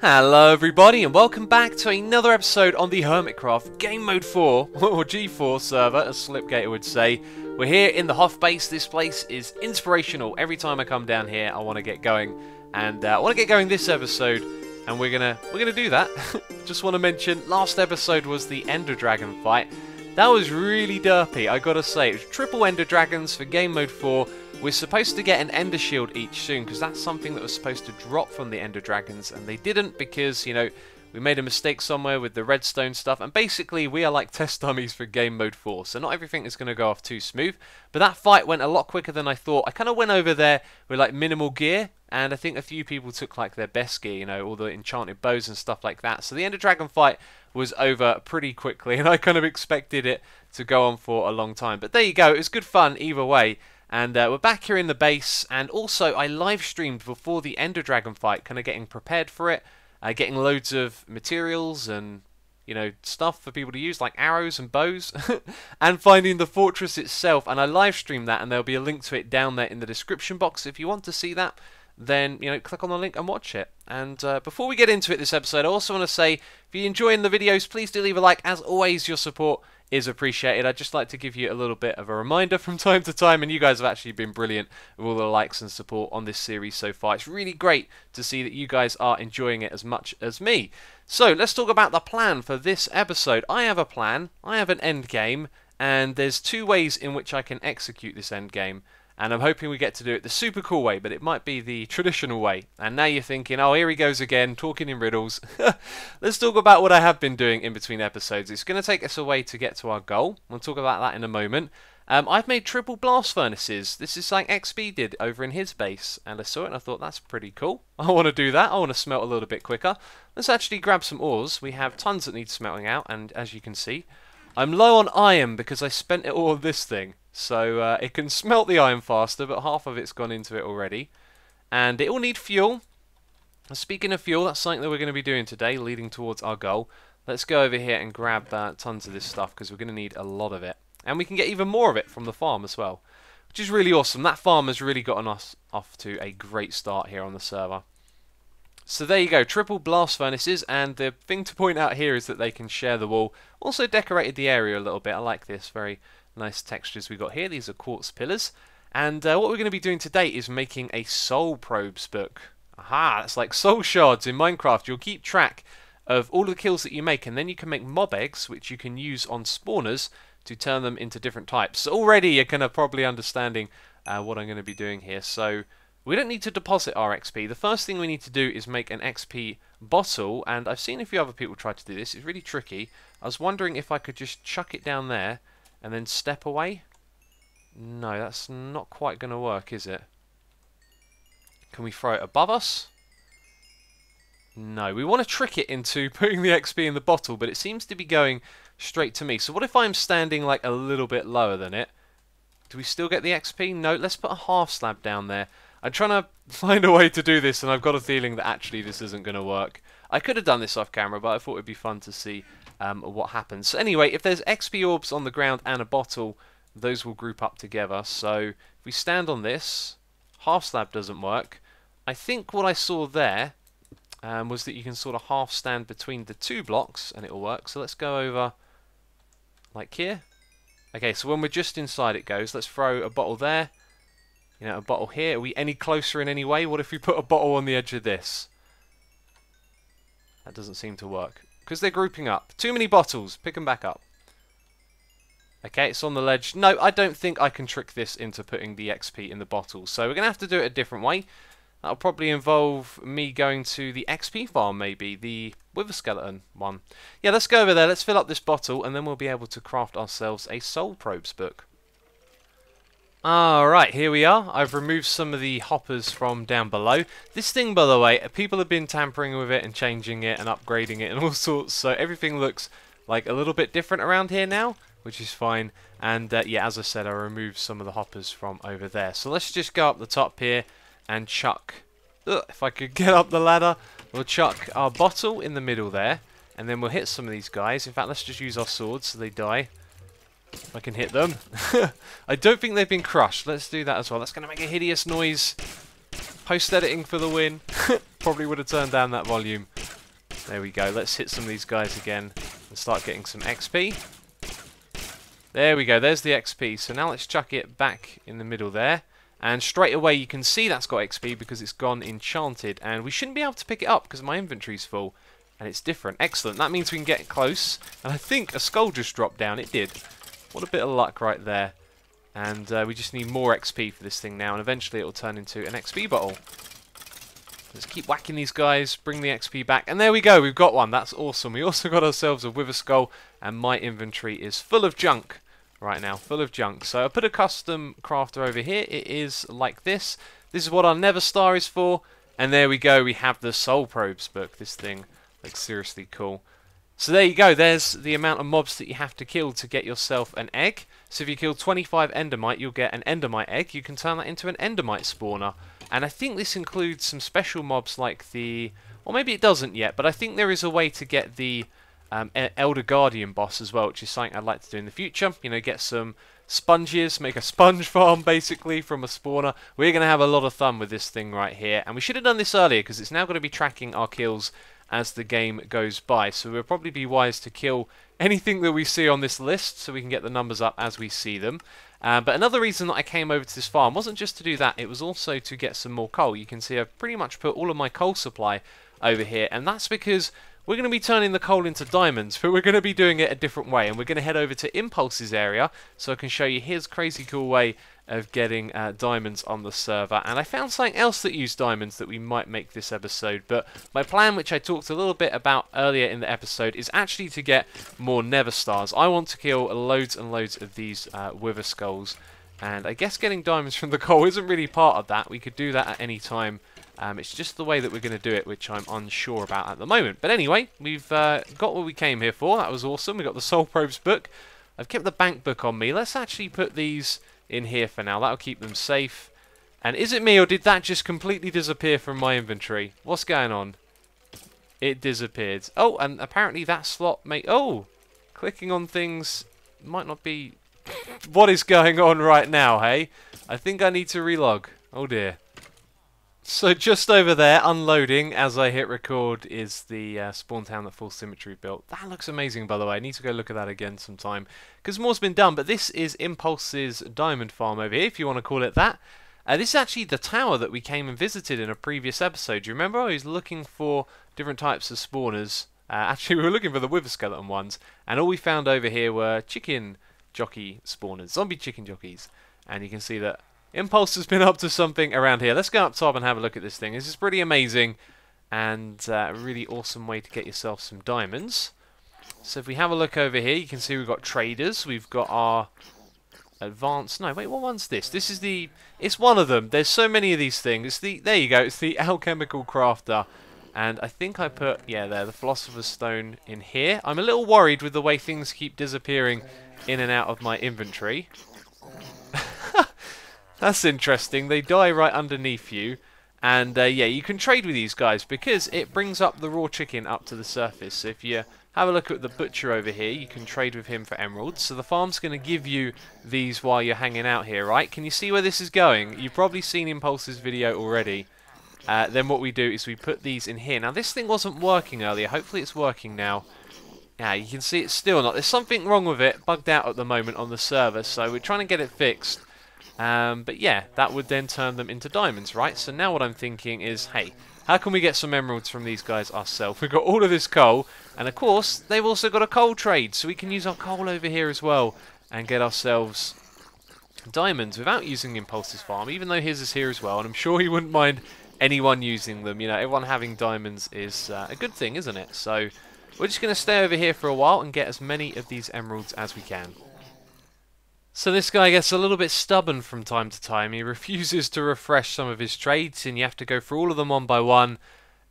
Hello everybody and welcome back to another episode on the Hermitcraft Gamemode 4, or G4 server as Slipgator would say. We're here in the Hoth base. This place is inspirational. Every time I come down here I want to get going, and I want to get going this episode, and we're gonna do that. Just want to mention, last episode was the Ender Dragon fight. That was really derpy, I gotta say. It was triple Ender Dragons for Gamemode 4. We're supposed to get an Ender Shield each soon, because that's something that was supposed to drop from the Ender Dragons, and they didn't because, you know, we made a mistake somewhere with the redstone stuff, and basically we are like test dummies for Gamemode 4, so not everything is going to go off too smooth. But that fight went a lot quicker than I thought. I kind of went over there with like minimal gear, and I think a few people took like their best gear, you know, all the enchanted bows and stuff like that. So the Ender Dragon fight was over pretty quickly, and I kind of expected it to go on for a long time. But there you go, it was good fun either way. And we're back here in the base, and also I live streamed before the Ender Dragon fight, kind of getting prepared for it, getting loads of materials and, you know, stuff for people to use, like arrows and bows, and finding the fortress itself. And I live streamed that, and there'll be a link to it down there in the description box. If you want to see that, then, you know, click on the link and watch it. And before we get into it this episode, I also want to say, if you're enjoying the videos, please do leave a like. As always, your support is appreciated. I'd just like to give you a little bit of a reminder from time to time, and you guys have actually been brilliant with all the likes and support on this series so far. It's really great to see that you guys are enjoying it as much as me. So let's talk about the plan for this episode. I have a plan, I have an end game, and there's two ways in which I can execute this end game. And I'm hoping we get to do it the super cool way, but it might be the traditional way. And now you're thinking, oh, here he goes again, talking in riddles. Let's talk about what I have been doing in between episodes. It's going to take us a way to get to our goal. We'll talk about that in a moment. I've made triple blast furnaces. This is like XP did over in his base. And I saw it and I thought, that's pretty cool. I want to do that. I want to smelt a little bit quicker. Let's actually grab some ores. We have tons that need smelting out. And as you can see, I'm low on iron because I spent it all on this thing. So it can smelt the iron faster, but half of it's gone into it already. And it will need fuel. Speaking of fuel, that's something that we're going to be doing today, leading towards our goal. Let's go over here and grab tons of this stuff, because we're going to need a lot of it. And we can get even more of it from the farm as well, which is really awesome. That farm has really gotten us off to a great start here on the server. So there you go, triple blast furnaces, and the thing to point out here is that they can share the wall. Also decorated the area a little bit. I like this, very nice textures we got here. These are Quartz Pillars. And what we're going to be doing today is making a soul probes book. Aha, it's like soul shards in Minecraft. You'll keep track of all the kills that you make, and then you can make mob eggs, which you can use on spawners to turn them into different types. So already you're kind of probably understanding what I'm going to be doing here. So we don't need to deposit our XP. The first thing we need to do is make an XP bottle, and I've seen a few other people try to do this. It's really tricky. I was wondering if I could just chuck it down there and then step away. No, that's not quite going to work, is it? Can we throw it above us? No, we want to trick it into putting the XP in the bottle, but it seems to be going straight to me. So what if I'm standing like a little bit lower than it? Do we still get the XP? No, let's put a half slab down there. I'm trying to find a way to do this, and I've got a feeling that actually this isn't going to work. I could have done this off camera, but I thought it would be fun to see what happens. So anyway, if there's XP orbs on the ground and a bottle, those will group up together. So if we stand on this, half slab doesn't work. I think what I saw there was that you can sort of half stand between the two blocks and it will work. So let's go over like here. Okay, so when we're just inside it goes. Let's throw a bottle there. You know, a bottle here. Are we any closer in any way? What if we put a bottle on the edge of this? That doesn't seem to work, because they're grouping up. Too many bottles. Pick them back up. Okay, it's on the ledge. No, I don't think I can trick this into putting the XP in the bottle. So we're going to have to do it a different way. That'll probably involve me going to the XP farm, maybe. The Wither Skeleton one. Yeah, let's go over there. Let's fill up this bottle, and then we'll be able to craft ourselves a soul probes book. Alright, here we are. I've removed some of the hoppers from down below. This thing, by the way, people have been tampering with it and changing it and upgrading it and all sorts, so everything looks like a little bit different around here now, which is fine. And yeah, as I said, I removed some of the hoppers from over there. So let's just go up the top here and chuck, if I could get up the ladder, we'll chuck our bottle in the middle there, and then we'll hit some of these guys. In fact, let's just use our swords so they die. I can hit them. I don't think they've been crushed. Let's do that as well. That's going to make a hideous noise. Post-editing for the win. Probably would have turned down that volume. There we go. Let's hit some of these guys again and start getting some XP. There we go. There's the XP. So now let's chuck it back in the middle there. And straight away you can see that's got XP because it's gone enchanted. And we shouldn't be able to pick it up because my inventory's full. And it's different. Excellent. That means we can get close. And I think a skull just dropped down. It did. What a bit of luck right there. And we just need more XP for this thing now. And eventually it will turn into an XP bottle. Let's keep whacking these guys, bring the XP back, and there we go, we've got one. That's awesome. We also got ourselves a wither skull, and my inventory is full of junk right now, full of junk. So I put a custom crafter over here. It is like this. This is what our Nether star is for, and there we go. We have the soul probes book. This thing looks seriously cool. So there you go. There's the amount of mobs that you have to kill to get yourself an egg. So if you kill 25 endermite, you'll get an endermite egg. You can turn that into an endermite spawner. And I think this includes some special mobs like the... Or maybe it doesn't yet, but I think there is a way to get the Elder Guardian boss as well, which is something I'd like to do in the future. You know, get some sponges, make a sponge farm basically from a spawner. We're going to have a lot of fun with this thing right here. And we should have done this earlier because it's now going to be tracking our kills as the game goes by. So we'll probably be wise to kill anything that we see on this list so we can get the numbers up as we see them. But another reason that I came over to this farm wasn't just to do that, it was also to get some more coal. You can see I've pretty much put all of my coal supply over here, and that's because we're going to be turning the coal into diamonds, but we're going to be doing it a different way, and we're going to head over to Impulse's area so I can show you his crazy cool way of getting diamonds on the server. And I found something else that used diamonds that we might make this episode, but my plan, which I talked a little bit about earlier in the episode, is actually to get more Nether stars. I want to kill loads and loads of these wither skulls, and I guess getting diamonds from the coal isn't really part of that. We could do that at any time. It's just the way that we're going to do it, which I'm unsure about at the moment. But anyway, we've got what we came here for. That was awesome. We got the Soul Probes book. I've kept the bank book on me. Let's actually put these in here for now. That'll keep them safe. And is it me, or did that just completely disappear from my inventory? What's going on? It disappeared. Oh, and apparently that slot may... Oh! Clicking on things might not be... What is going on right now, hey? I think I need to relog. Oh dear. So just over there, unloading as I hit record, is the spawn town that Full Symmetry built. That looks amazing, by the way. I need to go look at that again sometime, because more's been done. But this is Impulse's diamond farm over here, if you want to call it that. This is actually the tower that we came and visited in a previous episode. Do you remember? I was looking for different types of spawners. Actually, we were looking for the wither skeleton ones, and all we found over here were chicken jockey spawners, zombie chicken jockeys. And you can see that Impulse has been up to something around here. Let's go up top and have a look at this thing. This is pretty amazing, and a really awesome way to get yourself some diamonds. So if we have a look over here, you can see we've got traders. We've got our advanced... No, wait, what one's this? This is the... It's one of them. There's so many of these things. It's the... There you go. It's the alchemical crafter. And I think I put, yeah, there, the Philosopher's Stone in here. I'm a little worried with the way things keep disappearing in and out of my inventory. That's interesting. They die right underneath you. And, yeah, you can trade with these guys because it brings up the raw chicken up to the surface. So if you have a look at the butcher over here, you can trade with him for emeralds. So the farm's going to give you these while you're hanging out here, right? Can you see where this is going? You've probably seen Impulse's video already. Then what we do is we put these in here. Now, this thing wasn't working earlier. Hopefully it's working now. Yeah, you can see it's still not. There's something wrong with it, bugged out at the moment on the server. So we're trying to get it fixed. But yeah, that would then turn them into diamonds, right? So now what I'm thinking is, hey, how can we get some emeralds from these guys ourselves? We've got all of this coal, and of course, they've also got a coal trade, so we can use our coal over here as well and get ourselves diamonds without using Impulse's farm, even though his is here as well, and I'm sure he wouldn't mind anyone using them. You know, everyone having diamonds is a good thing, isn't it? So we're just going to stay over here for a while and get as many of these emeralds as we can. So this guy gets a little bit stubborn from time to time. He refuses to refresh some of his trades, and you have to go through all of them one by one.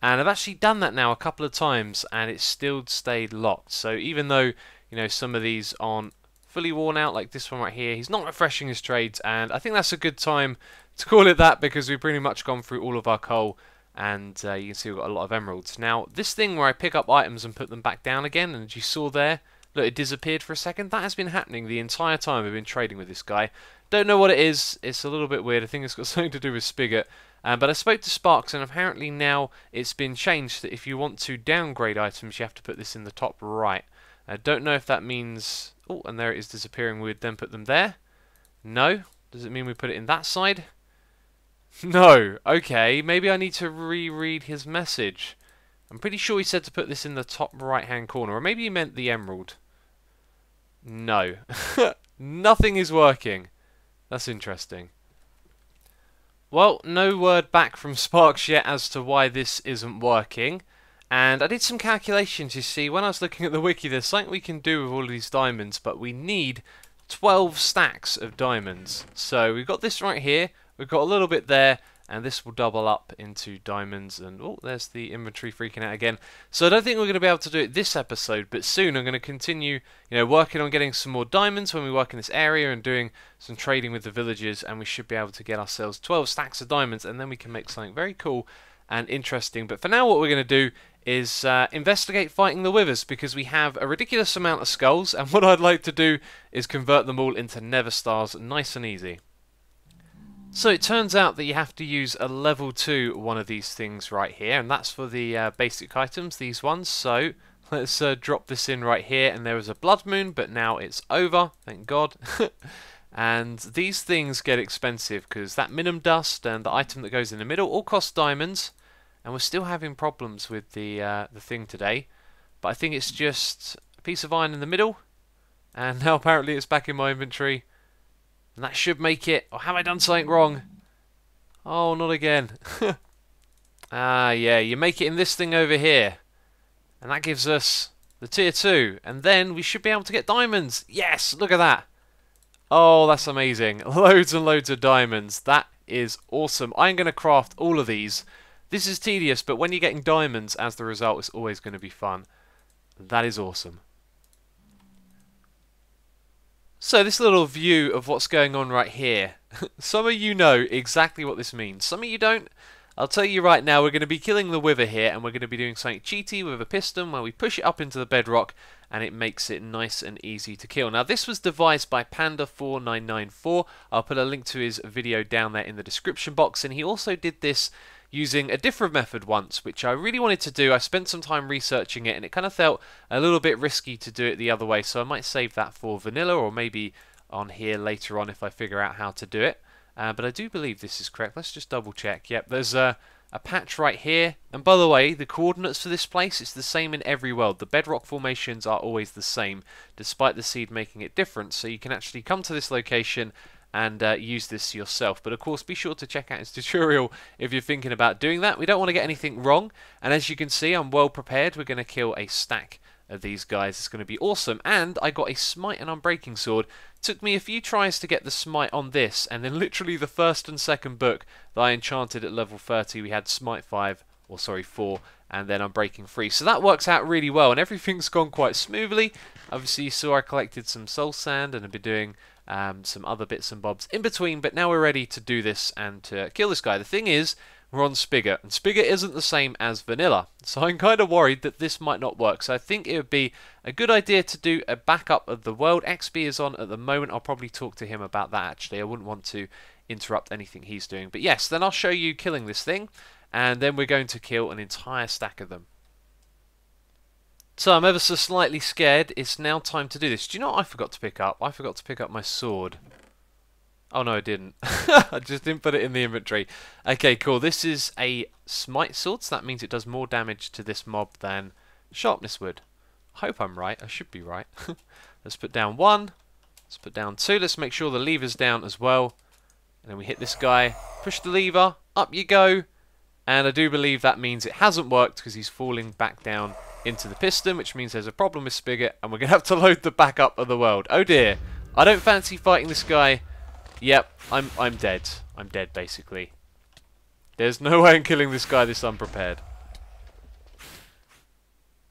And I've actually done that now a couple of times, and it still stayed locked. So even though, you know, some of these aren't fully worn out, like this one right here, he's not refreshing his trades, and I think that's a good time to call it that because we've pretty much gone through all of our coal, and you can see we've got a lot of emeralds. Now, this thing where I pick up items and put them back down again, and as you saw there, look, it disappeared for a second. That has been happening the entire time we've been trading with this guy. Don't know what it is. It's a little bit weird. I think it's got something to do with Spigot. But I spoke to Sparks, and apparently now it's been changed that if you want to downgrade items, you have to put this in the top right. I don't know if that means... Oh, and there it is disappearing. We would then put them there. No. Does it mean we put it in that side? No. Okay, maybe I need to reread his message. I'm pretty sure he said to put this in the top right-hand corner. Or maybe he meant the emerald. No. Nothing is working. That's interesting. Well, no word back from Sparks yet as to why this isn't working. And I did some calculations, you see. When I was looking at the wiki, there's something we can do with all of these diamonds, but we need 12 stacks of diamonds. So we've got this right here, we've got a little bit there, and this will double up into diamonds. And oh, there's the inventory freaking out again. So I don't think we're going to be able to do it this episode, but soon I'm going to continue, working on getting some more diamonds when we work in this area and doing some trading with the villagers, and we should be able to get ourselves 12 stacks of diamonds, and then we can make something very cool and interesting. But for now, what we're going to do is investigate fighting the withers, because we have a ridiculous amount of skulls, and what I'd like to do is convert them all into nether stars nice and easy. So it turns out that you have to use a level 2 one of these things right here, and that's for the basic items, these ones. So let's drop this in right here, and there was a blood moon, but now it's over, thank God. And these things get expensive because that minimum dust and the item that goes in the middle all cost diamonds, and we're still having problems with the thing today. But I think it's just a piece of iron in the middle, and now apparently it's back in my inventory. And that should make it. Or have I done something wrong? Oh, not again. Ah, yeah, you make it in this thing over here. And that gives us the tier 2. And then we should be able to get diamonds. Yes, look at that. Oh, that's amazing. Loads and loads of diamonds. That is awesome. I'm going to craft all of these. This is tedious, but when you're getting diamonds as the result, it's always going to be fun. That is awesome. So this little view of what's going on right here. Some of you know exactly what this means. Some of you don't. I'll tell you right now, we're going to be killing the wither here, and we're going to be doing something cheaty with a piston where we push it up into the bedrock and it makes it nice and easy to kill. Now this was devised by Panda4994. I'll put a link to his video down there in the description box, and he also did this using a different method once, which I really wanted to do. I spent some time researching it, and it kind of felt a little bit risky to do it the other way, so I might save that for vanilla, or maybe on here later on if I figure out how to do it. But I do believe this is correct. Let's just double check. Yep, there's a patch right here. And by the way, the coordinates for this place, it's the same in every world. The bedrock formations are always the same, despite the seed making it different. So you can actually come to this location and use this yourself. But of course, be sure to check out his tutorial if you're thinking about doing that. We don't want to get anything wrong. And as you can see, I'm well prepared. We're going to kill a stack of these guys. It's going to be awesome. And I got a smite and unbreaking sword. Took me a few tries to get the smite on this, and then literally the first and second book that I enchanted at level 30, we had smite 5, or sorry 4, and then unbreaking 3. So that works out really well, and everything's gone quite smoothly. Obviously you saw I collected some soul sand and I've been doing some other bits and bobs in between, but now we're ready to do this and to kill this guy. The thing is, we're on Spigot, and Spigot isn't the same as vanilla, so I'm kind of worried that this might not work. So I think it would be a good idea to do a backup of the world. XB is on at the moment. I'll probably talk to him about that actually. I wouldn't want to interrupt anything he's doing. But yes, then I'll show you killing this thing, and then we're going to kill an entire stack of them. So I'm ever so slightly scared. It's now time to do this. Do you know what I forgot to pick up? I forgot to pick up my sword. Oh no, I didn't. I just didn't put it in the inventory. Okay, cool. This is a smite sword, so that means it does more damage to this mob than sharpness would. I hope I'm right. I should be right. Let's put down 1. Let's put down 2. Let's make sure the lever's down as well. And then we hit this guy. Push the lever. Up you go. And I do believe that means it hasn't worked because he's falling back down into the piston, which means there's a problem with Spigot, and we're going to have to load the backup of the world. Oh dear. I don't fancy fighting this guy. Yep, I'm dead. I'm dead, basically. There's no way I'm killing this guy this unprepared.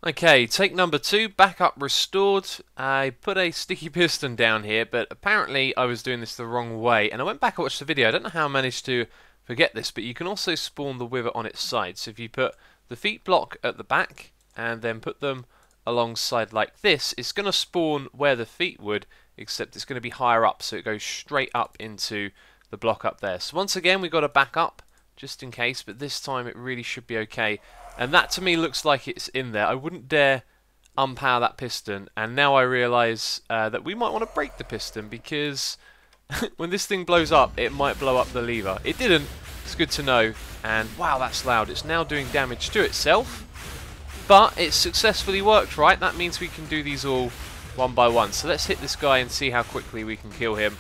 Okay, take number 2, backup restored. I put a sticky piston down here, but apparently I was doing this the wrong way. And I went back and watched the video. I don't know how I managed to forget this, but you can also spawn the wither on its side. So if you put the feet block at the back, and then put them alongside like this, it's going to spawn where the feet would, except it's going to be higher up, so it goes straight up into the block up there. So once again, we've got to back up just in case, but this time it really should be okay. And that to me looks like it's in there. I wouldn't dare unpower that piston, and now I realise that we might want to break the piston, because when this thing blows up, it might blow up the lever. It didn't. It's good to know. And wow, that's loud. It's now doing damage to itself, but it successfully worked, right? That means we can do these all one by one. So let's hit this guy and see how quickly we can kill him.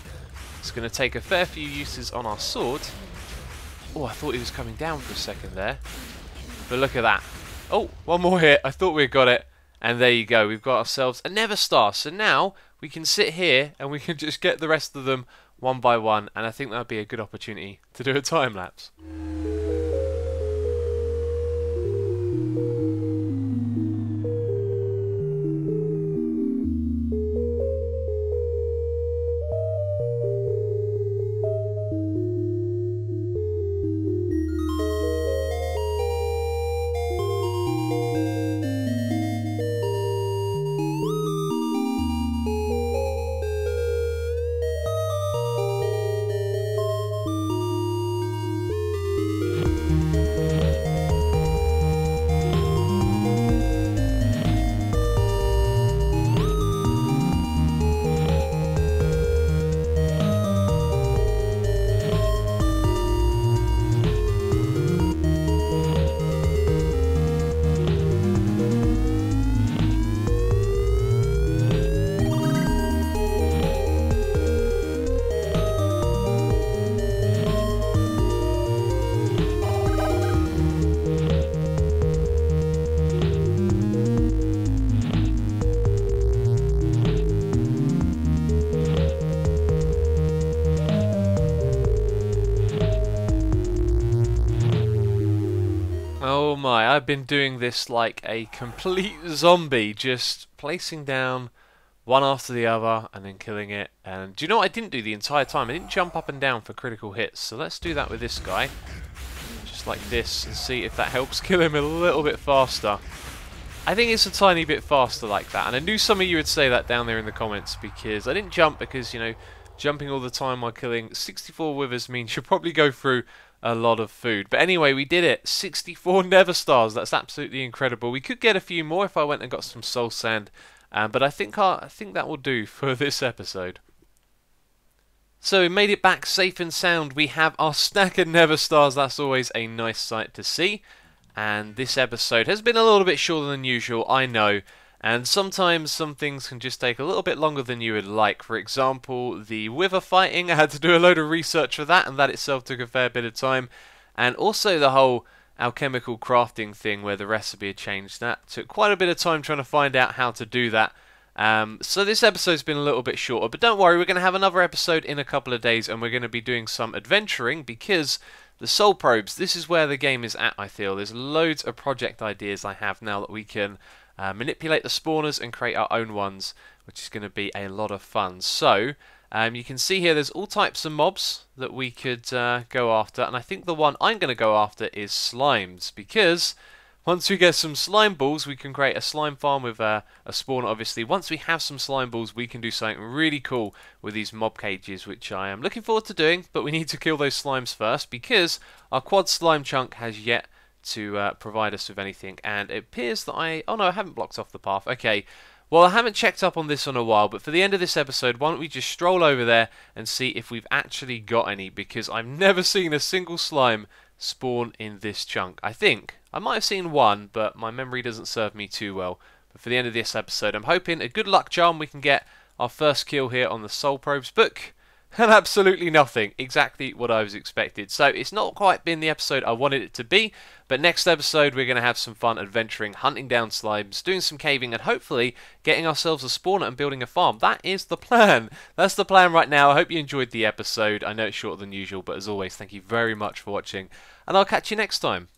It's going to take a fair few uses on our sword. Oh, I thought he was coming down for a second there. But look at that. Oh, one more hit. I thought we got it. And there you go. We've got ourselves a Nether star. So now we can sit here and we can just get the rest of them one by one. And I think that would be a good opportunity to do a time lapse. Oh my, I've been doing this like a complete zombie, just placing down one after the other and then killing it. And do you know what I didn't do the entire time? I didn't jump up and down for critical hits. So let's do that with this guy. Just like this, and see if that helps kill him a little bit faster. I think it's a tiny bit faster like that. And I knew some of you would say that down there in the comments, because I didn't jump because, you know, jumping all the time while killing 64 withers means you'll probably go through a lot of food. But anyway, we did it. 64 Nether stars. That's absolutely incredible. We could get a few more if I went and got some soul sand, but I think that will do for this episode. So we made it back safe and sound. We have our stack of Nether stars. That's always a nice sight to see. And this episode has been a little bit shorter than usual, I know. And sometimes some things can just take a little bit longer than you would like. For example, the wither fighting, I had to do a load of research for that, and that itself took a fair bit of time. And also the whole alchemical crafting thing where the recipe had changed. That took quite a bit of time trying to find out how to do that. So this episode's been a little bit shorter, but don't worry, we're going to have another episode in a couple of days, and we're going to be doing some adventuring, because the soul probes, this is where the game is at, I feel. There's loads of project ideas I have now that we can manipulate the spawners and create our own ones, which is going to be a lot of fun. So you can see here there's all types of mobs that we could go after, and I think the one I'm going to go after is slimes, because once we get some slime balls we can create a slime farm with a spawner. Obviously once we have some slime balls we can do something really cool with these mob cages, which I am looking forward to doing, but we need to kill those slimes first because our quad slime chunk has yet to provide us with anything. And it appears that oh no, I haven't blocked off the path. Okay, well, I haven't checked up on this in a while, but for the end of this episode, why don't we just stroll over there and see if we've actually got any, because I've never seen a single slime spawn in this chunk. I think I might have seen one, but my memory doesn't serve me too well. But for the end of this episode, I'm hoping a good luck charm we can get our first kill here on the Soul Probes book. And absolutely nothing. Exactly what I was expected. So it's not quite been the episode I wanted it to be, but next episode we're going to have some fun adventuring, hunting down slimes, doing some caving, and hopefully getting ourselves a spawner and building a farm. That is the plan. That's the plan right now. I hope you enjoyed the episode. I know it's shorter than usual, but as always, thank you very much for watching, and I'll catch you next time.